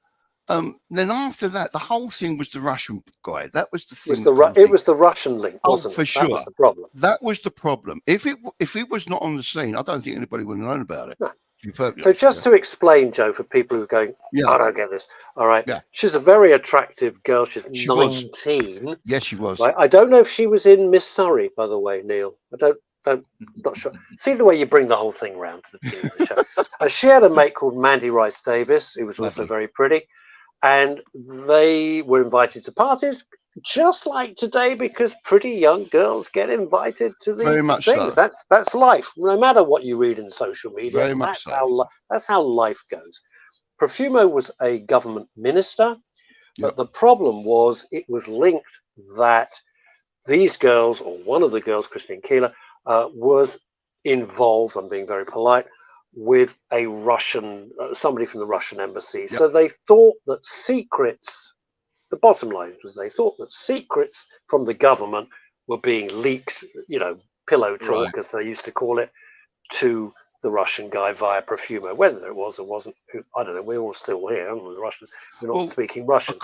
Then after that, the whole thing was the Russian guy. That was the thing. It was the Russian link, wasn't it? For sure. That was the problem. That was the problem. If it was not on the scene, I don't think anybody would have known about it. No. So just to explain, Joe, for people who are going, I don't get this. All right. Yeah. She's a very attractive girl. She's 19. Was. Yes, she was. Right? I don't know if she was in Miss Surrey, by the way, Neil. Not sure. See the way you bring the whole thing round to the beginning of the show. She had a mate called Mandy Rice Davis, who was also very pretty. And they were invited to parties, just like today, because pretty young girls get invited to these very much things. So. That's life. No matter what you read in social media, very much that's how life goes. Profumo was a government minister, but the problem was it was linked that these girls, or one of the girls, Christine Keeler, was involved, I'm being very polite, with a Russian, somebody from the Russian embassy. So they thought that secrets, the bottom line was they thought that secrets from the government were being leaked, pillow talk, as they used to call it, to the Russian guy via Profumo. Whether it was or wasn't, I don't know. We're all still here, aren't we? The Russians, we're not speaking Russian.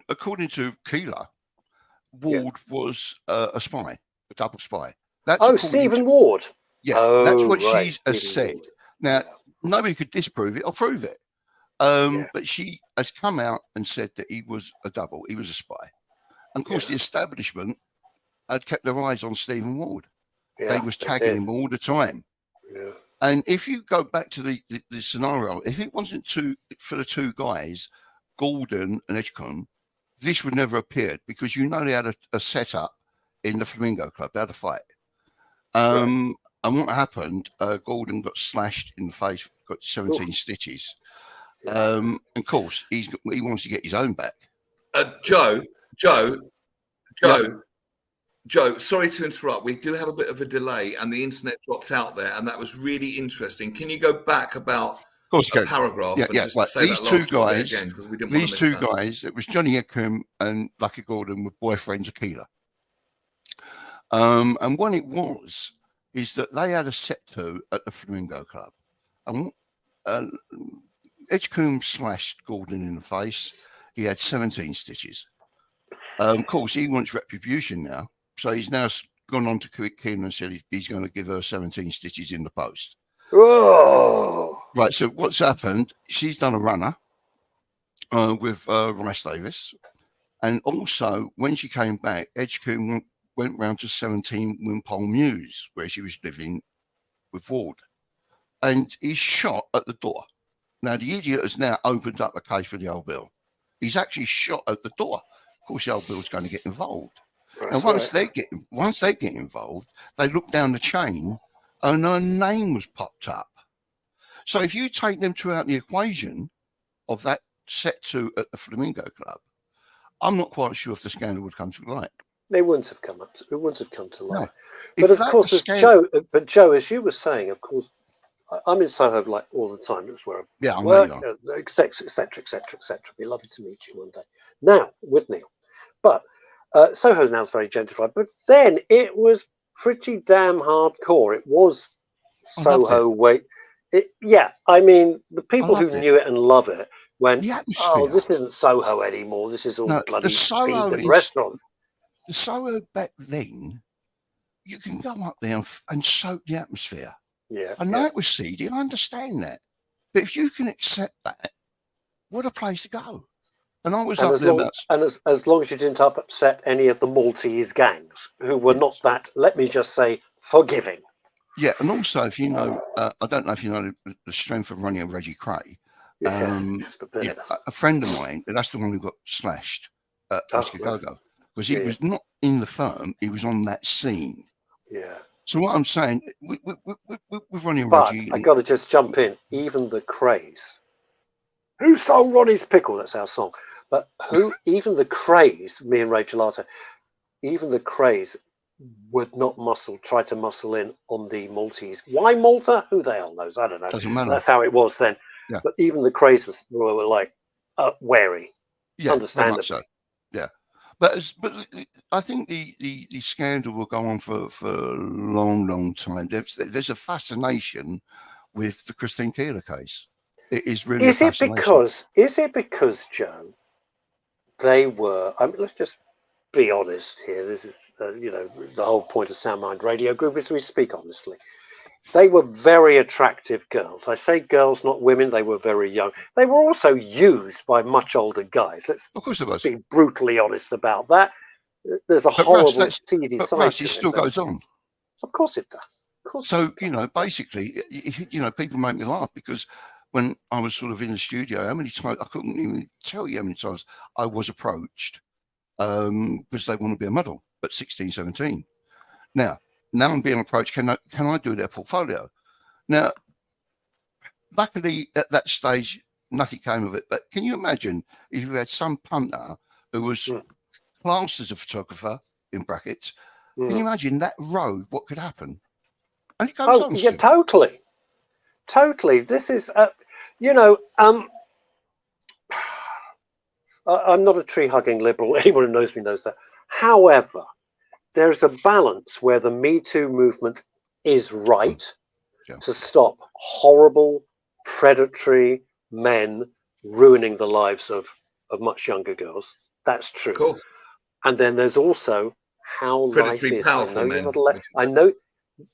According to Keeler, Ward was a spy, a double spy. That's Stephen Ward. Yeah, that's what she has said. Ward. Now, nobody could disprove it or prove it. But she has come out and said that he was a double. He was a spy. And, of course, the establishment had kept their eyes on Stephen Ward. They was tagging him all the time. And if you go back to the scenario, if it wasn't for the two guys, Gordon and Edgecombe, this would never appeared because they had a setup in the Flamingo Club. They had a fight. And what happened, Gordon got slashed in the face, got 17 stitches. And of course, he wants to get his own back. Joe, sorry to interrupt. We do have a bit of a delay and the internet dropped out there, and that was really interesting. Can you go back about a paragraph and just say these that two last guys, again, because we didn't these two want to miss guys, it was Johnny Edgecombe and Lucky Gordon with boyfriends Aquila. And what it was is that they had a set to at the Flamingo Club. And Edgecombe slashed Gordon in the face. He had 17 stitches. Of course, he wants retribution now. So he's now gone on to Kim and said he's going to give her 17 stitches in the post. Oh. Right, so what's happened, she's done a runner with Rice Davis. And also, when she came back, Edgecombe went round to 17 Wimpole Mews, where she was living with Ward. And he's shot at the door. Now, the idiot has now opened up a case for the old bill. He's actually shot at the door. Of course, the old bill's going to get involved. And once they get involved, they look down the chain and her name was popped up. So if you take them two out of the equation of that set to at the Flamingo Club, I'm not quite sure if the scandal would come to light. They wouldn't have come up. It wouldn't have come to light. No. But of course, Joe, as you were saying, of course, I'm in Soho like all the time. That's where I work, etc., etc., etc., etc. Be lovely to meet you one day. Now with Neil, but Soho now is very gentrified. But then it was pretty damn hardcore. It was Soho way. I mean, the people who knew it and love it went, "Oh, this isn't Soho anymore. This is all bloody speed and restaurants." The Soho back then, you can go up there and soak the atmosphere. Yeah, I know it was seedy. I understand that, but if you can accept that, what a place to go! And I was up there, as long as you didn't upset any of the Maltese gangs, who were not that. Let me just say, forgiving. Yeah, and also, if you know, I don't know if you know the strength of Ronnie and Reggie Cray. A friend of mine, that's the one who got slashed at Go, because he was not in the firm; he was on that scene. Yeah. So what I'm saying, with Ronnie and Reggie, I got to just jump in. Even the Crays, who stole Ronnie's pickle? That's our song. But even the Crays, me and Rachel Arthur, even the Crays would not try to muscle in on the Maltese. Why Malta? Who the hell knows? I don't know. Doesn't matter. That's how it was then. Yeah. But even the Crays were like wary. Yeah, understandably. So. Yeah. But I think the scandal will go on for a long time. There's a fascination with the Christine Keeler case. It is really. Is it because Joe? They were. Let's just be honest here. This is the whole point of Soundmind Radio Group is we speak honestly. They were very attractive girls. I say girls, not women. They were very young. They were also used by much older guys. Let's be brutally honest about that. There's a horrible seedy side. Russ, it still goes on. Of course it does. So, basically, people make me laugh because when I was sort of in the studio, how many times, I couldn't even tell you how many times I was approached because they want to be a model at 16, 17. Now I'm being approached, can I do their portfolio? Now, luckily at that stage, nothing came of it. But can you imagine if you had some punter who was classed as a photographer, in brackets, can you imagine that road, what could happen? And it goes on. Yeah, totally. This is, I'm not a tree-hugging liberal. Anyone who knows me knows that. However, there's a balance where the Me Too movement is right to stop horrible, predatory men ruining the lives of much younger girls. That's true. Cool. And then there's also how predatory, life is. Powerful men. I know.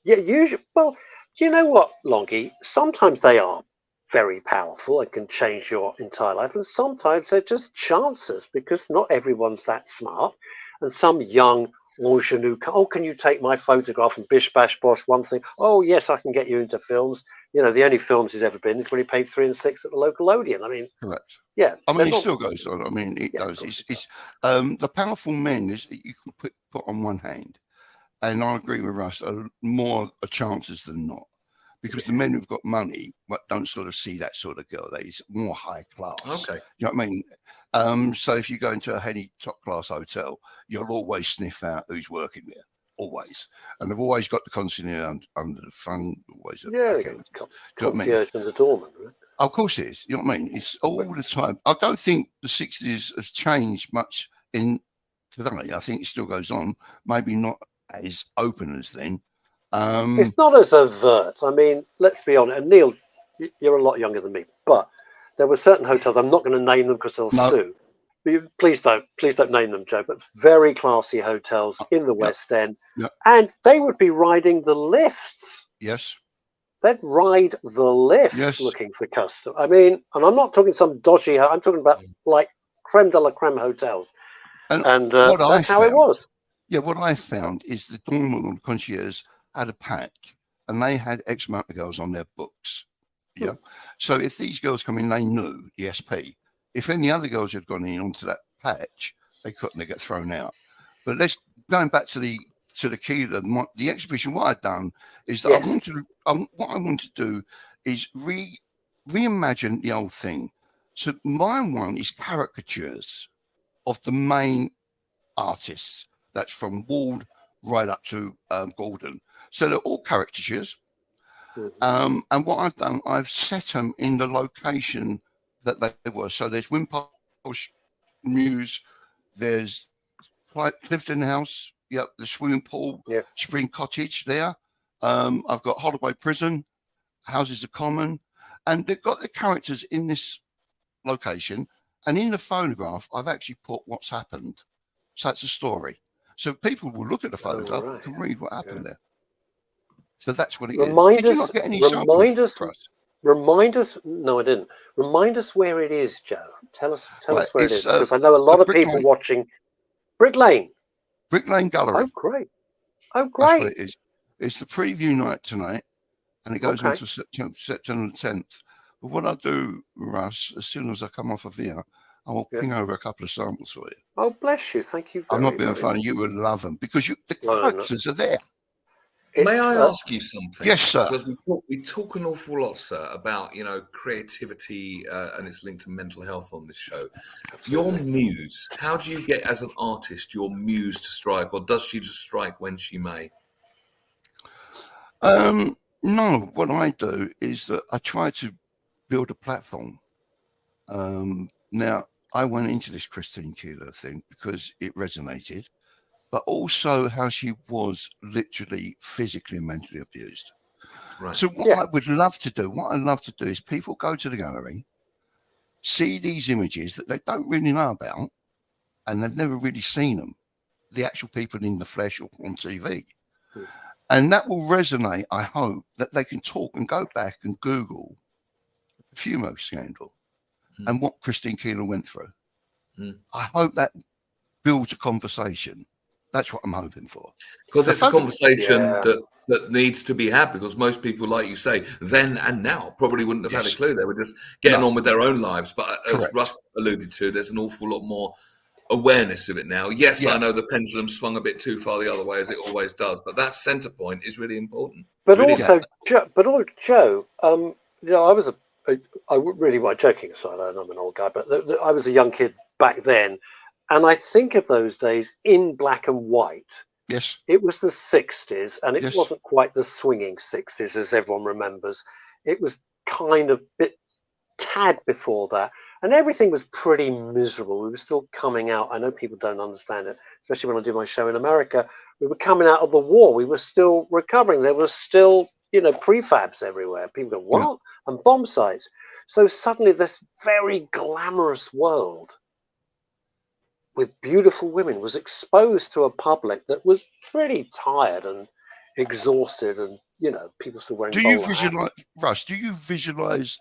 Yeah, usually. Well, you know what, Longie? Sometimes they are very powerful and can change your entire life, and sometimes they're just chances because not everyone's that smart, and some young Oh, oh, can you take my photograph and bish bash bosh one thing? Oh, yes, I can get you into films. You know, the only films he's ever been is when he paid 3 and 6 at the local Odeon. I mean, Correct. yeah, I mean, they're it not. still goes on. I mean, it Yeah, of does. course it It's the powerful men is you can put on one hand, and I agree with Russ. More chances than not, because the men who've got money but don't sort of see that sort of girl. They's more high class. Okay. You know what I mean? So if you go into any top class hotel, you'll always sniff out who's working there. Always, and they've always got the concierge under the front. Always at Yeah, the they back got end. the Do you know what I mean? concierge and the doorman, right? Of course it is. You know what I mean? It's all the time. I don't think the 60s has changed much in today. I think it still goes on. Maybe not as open as then. It's not as overt. I mean, let's be honest. And Neil, you're a lot younger than me, but there were certain hotels. I'm not going to name them because they'll No. sue. Please don't name them, Joe. But very classy hotels in the West End, and they would be riding the lifts. Yes. They'd ride the lifts looking for custom. I mean, and I'm not talking some dodgy. I'm talking about like creme de la creme hotels, and that's how it was. Yeah, what I found is the doorman or the concierge had a patch, and they had X amount of girls on their books. Yeah. So if these girls come in, they knew the SP. If any other girls had gone in onto that patch, they get thrown out. But going back to the key of the exhibition. What I've done is that what I want to do is reimagine the old thing. So my one is caricatures of the main artists. That's from Ward right up to Gordon. So they're all caricatures. And what I've done, I've set them in the location that they were. So there's Wimpole Mews, there's Clifton House, the swimming pool, Spring Cottage there. I've got Holloway Prison, Houses of Common, and they've got the characters in this location. And in the photograph, I've actually put what's happened. So it's a story. So people will look at the photograph and read what happened there. So that's what it is. Did you not get any samples? Remind us. No, I didn't. Remind us where it is, Joe. Tell us where it is, because I know a lot of people watching. Brick Lane. Brick Lane Gallery. Oh, great. That's what it is. It's the preview night tonight, and it goes on to September the 10th. But what I'll do, Russ, as soon as I come off of here, I will ping over a couple of samples for you. Oh, bless you. Thank you very much. I'm not being funny. You would love them because the characters are there. May I ask you something? Yes, sir. Because we talk an awful lot, sir, about creativity and it's linked to mental health on this show. Absolutely. Your muse, how do you get as an artist your muse to strike, or does she just strike when she may? No, what I do is that I try to build a platform. Now I went into this Christine Keeler thing because it resonated. But also how she was literally physically and mentally abused. Right. So what I would love to do, is people go to the gallery, see these images that they don't really know about, and they've never really seen them, the actual people in the flesh or on TV. And that will resonate, I hope, that they can talk and go back and Google the Profumo scandal and what Christine Keeler went through. I hope that builds a conversation. That's what I'm hoping for. Because it's a conversation that needs to be had, because most people, like you say, then and now probably wouldn't have had a clue. They were just getting on with their own lives. But as Russ alluded to, there's an awful lot more awareness of it now. Yes, I know the pendulum swung a bit too far the other way, as it always does, but that centre point is really important. But also, Joe, I really, joking aside, I'm an old guy, but I was a young kid back then. And I think of those days in black and white. Yes. It was the 60s, and it wasn't quite the swinging 60s as everyone remembers. It was kind of tad before that. And everything was pretty miserable. We were still coming out. I know people don't understand it, especially when I do my show in America. We were coming out of the war. We were still recovering. There was still, prefabs everywhere. People go, what? Yeah. And bomb sites. So suddenly this very glamorous world with beautiful women was exposed to a public that was pretty tired and exhausted, and people still wearing. Do you visualize, Russ? Do you visualize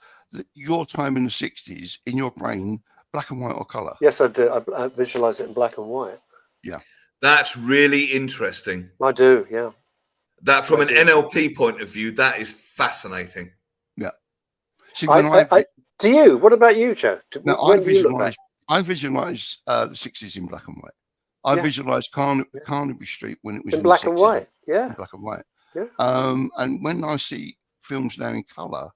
your time in the 60s in your brain, black and white or color? Yes, I do. I visualize it in black and white. Yeah, That's really interesting. I do, yeah. That from I an do. NLP point of view, that is fascinating. Yeah. See, when Do you? What about you, Joe? now When do you look back? I visualize the 60s in black and white. I visualize Carnaby Street when it was In in black the 60s and white, in yeah. black and white. Yeah. And when I see films now in color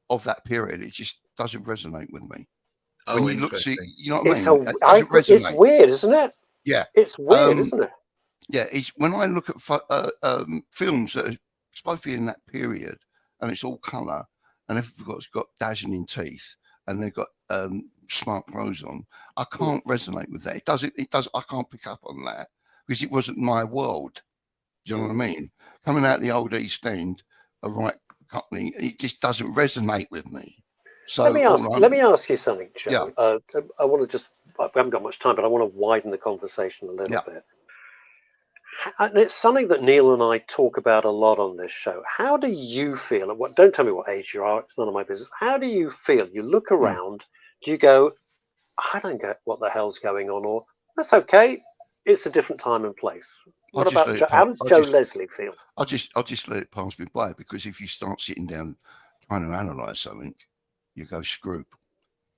of that period, it just doesn't resonate with me. Oh, When you look, interesting. see, you know what I It's mean? It doesn't it's resonate. weird, isn't it? Yeah. It's weird, isn't it? Yeah, it's when I look at films that are supposed to be in that period, and it's all colour, and everybody's got dazzling teeth, and they've got smart clothes on. I can't resonate with that. It does. I can't pick up on that because it wasn't my world. Do you know what I mean? Coming out the old East End, a right company, it just doesn't resonate with me. So let me ask you something, Joe. Yeah. I want to just. We haven't got much time, but I want to widen the conversation a little bit. And it's something that Neil and I talk about a lot on this show. How do you feel? And don't tell me what age you are. It's none of my business. How do you feel? You look around. Do you go, I don't get what the hell's going on, or that's okay. It's a different time and place. What about Joe? How does Joe Leslie feel? I'll just let it pass me by, because if you start sitting down trying to analyse something, you go screw.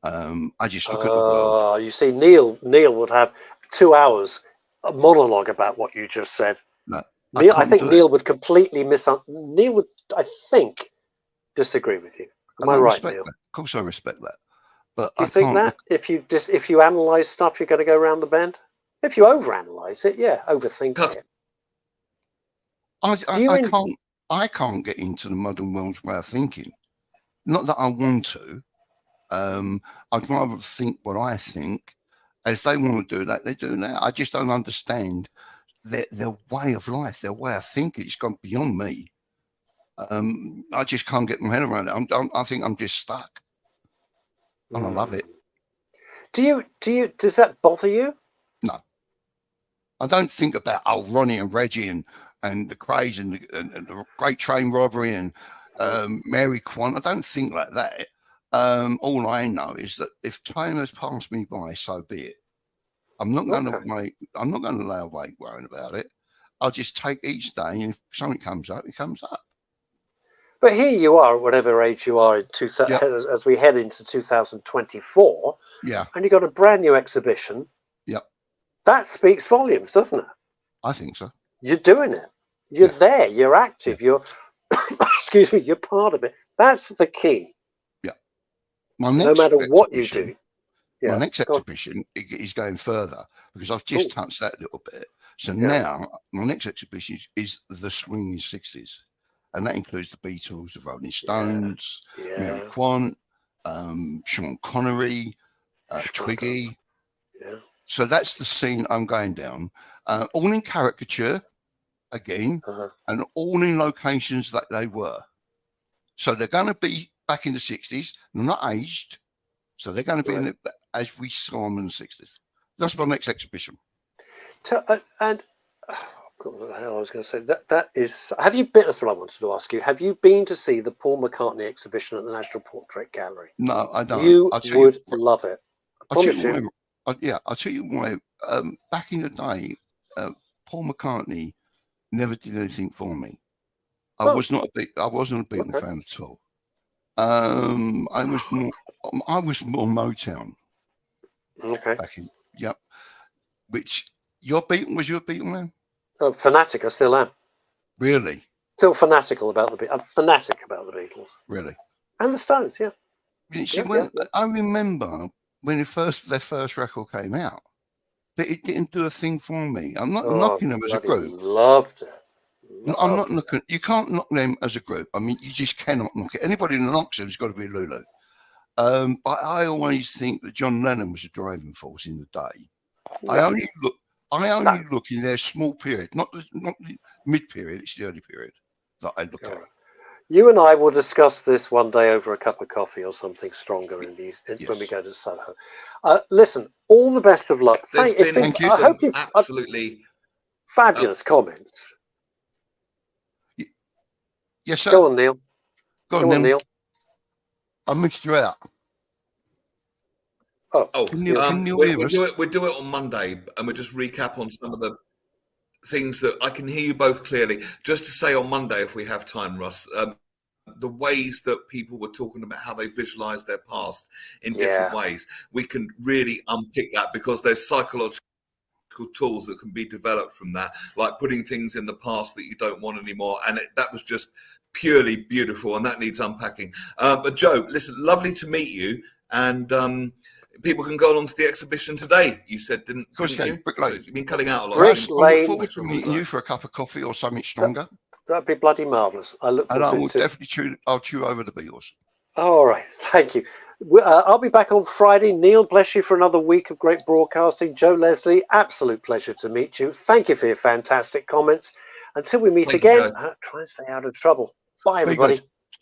I just look at the world. You see, Neil would have 2 hours a monologue about what you just said. No, Neil, I think Neil would completely Neil would, I think, disagree with you. Am I right, Neil? That. Of course, I respect that. But do you think that if you analyse stuff, you're going to go around the bend? If you overanalyze it, overthink it. I can't get into the modern world's way of thinking. Not that I want to. I'd rather think what I think. And if they want to do that, they do that. I just don't understand their way of life, their way of thinking. It's gone beyond me. I just can't get my head around it. I think I'm just stuck. And I love it. Does that bother you? No. I don't think about Ronnie and Reggie and the craze and the Great Train Robbery and Mary Quant. I don't think like that. All I know is that if time has passed me by, so be it. I'm not going to lay awake worrying about it. I'll just take each day, and if something comes up, it comes up. But here you are, whatever age you are, as we head into 2024. Yeah. And you've got a brand new exhibition. Yep. That speaks volumes, doesn't it? I think so. You're doing it. You're there. You're active. You're, excuse me, you're part of it. That's the key. Yeah. No matter what you do. Yeah. My next exhibition is going further, because I've just touched that a little bit. So now my next exhibition is the swinging 60s. And that includes the Beatles, the Rolling Stones, Mary Quant, Sean Connery, Twiggy. Yeah. So that's the scene I'm going down. All in caricature, again, and all in locations that they were. So they're going to be back in the 60s. They're not aged. So they're going to be in it as we saw them in the 60s. That's my next exhibition. What the hell I was going to say. That is. Have you been? That's what I wanted to ask you. Have you been to see the Paul McCartney exhibition at the National Portrait Gallery? No, I don't. You would love it. I'll tell you why. Back in the day, Paul McCartney never did anything for me. I wasn't a Beatle fan at all. I was more Motown. Okay. Back in, which was your Beatle man? Fanatic, I still am. Really? Still fanatical about the Beatles. I'm fanatic about the Beatles. Really? And the Stones, yeah. I remember when their first record came out, but it didn't do a thing for me. I'm not knocking them as a group. Loved it. I'm not knocking. You can't knock them as a group. I mean, you just cannot knock it. Anybody that knocks them has got to be Lulu. But I always think that John Lennon was a driving force in the day. Yeah. I only look in their small period, not the mid period. It's the early period that I look at. You and I will discuss this one day over a cup of coffee or something stronger when we go to Soho. Listen, all the best of luck. Thank you. I hope you've absolutely fabulous comments. Yes, sir. Go on, Neil. Go on, Neil. I missed you out. Oh, we'll do it on Monday, and we'll just recap on some of the. things that I can hear you both clearly. Just to say on Monday, if we have time, Russ, the ways that people were talking about how they visualize their past in different ways, we can really unpick that, because there's psychological tools that can be developed from that, like putting things in the past that you don't want anymore. And that was just purely beautiful, and that needs unpacking. But Joe, listen, lovely to meet you. And people can go along to the exhibition today, you said, didn't you? So you've been cutting out a lot. Brick I look Lane. forward to meeting you for a cup of coffee or something stronger. That'd be bloody marvellous. I look forward And I to will it too. definitely I'll chew over the Beatles. All right, thank you. I'll be back on Friday. Neil, bless you for another week of great broadcasting. Joe Leslie, absolute pleasure to meet you. Thank you for your fantastic comments. Until we meet again, try and stay out of trouble. Bye, everybody.